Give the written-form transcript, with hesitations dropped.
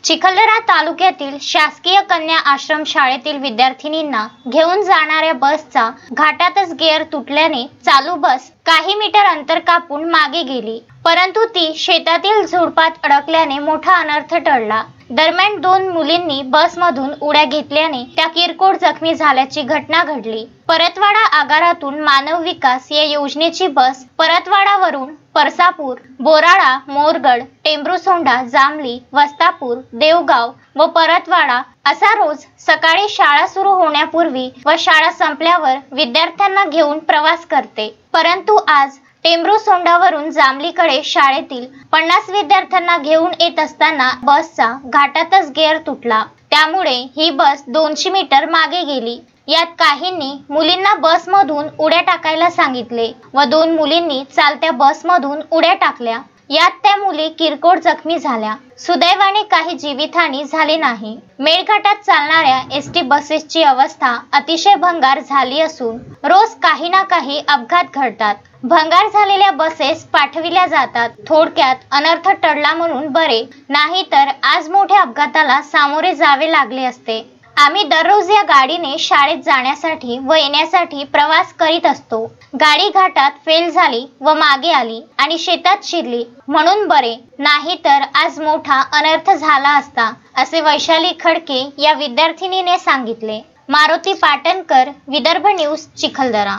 चिखलदरा तालुक्यातील शासकीय कन्या आश्रम शाळेतील विद्यार्थिनींना घेऊन जाणाऱ्या बसचा घाटातच गिअर तुटल्याने चालू बस काही मीटर अंतर कापून मागे गेली, परंतु ती शेतातील झुडपात अडकल्याने मोठा अनर्थ टळला। दरम्यान दोन मुलींनी बसमधून उड्या घेतल्याने त्या किरकोळ जखमी झाल्याची घटना घडली। परतवाडा आगारातून मानव विकास या योजनेची बस परतवाडावरून परसापूर, बोराडा, मोरगड, टेंभुर्णीसोंडा, जामली, वस्तापूर, देवगाव व परतवाडा असा रोज सकाळी शाळा सुरू होण्यापूर्वी व शाळा संपल्यावर विद्यार्थ्यांना घेऊन प्रवास करते। परंतु आज टेंभुर्णीसोंडावरून जामलीकडे शाळेतील 50 विद्यार्थ्यांना घेऊन येत असताना बसचा घाटातच गिअर तुटला, त्यामुळे ही बस 200 मीटर मागे गेली। यात काहींनी मुलींना बसमधून उड्या टाकायला सांगितले व 2 मुलींनी चालत्या बसमधून उड्या टाकल्या। यात त्या मुली किरकोळ जखमी झाल्या। सुदैवाने काही जीवितहानी झाली नाही। मेळघाटात चालणाऱ्या एसटी बसेसची अवस्था अतिशय भंगार झाली असून रोज काही ना काही अपघात घडतात। भंगार झालेल्या बसेस पाठविल्या जातात। थोडक्यात अनर्थ टळला म्हणून बरे, नाहीतर आज मोठ्या अपघाताला सामोरे जावे लागले असते। आम्ही दररोज या गाडीने शाळेत जाण्यासाठी व येण्यासाठी प्रवास करीत असतो। गाडी घाटात फेल झाली व मागे आली आणि शेतात शिरली म्हणून बरे, नाहीतर आज मोठा अनर्थ झाला असता, असे वैशाली खडके या विद्यार्थिनीने सांगितले। मारुती पाटणकर, विदर्भ न्यूज, चिखलदरा।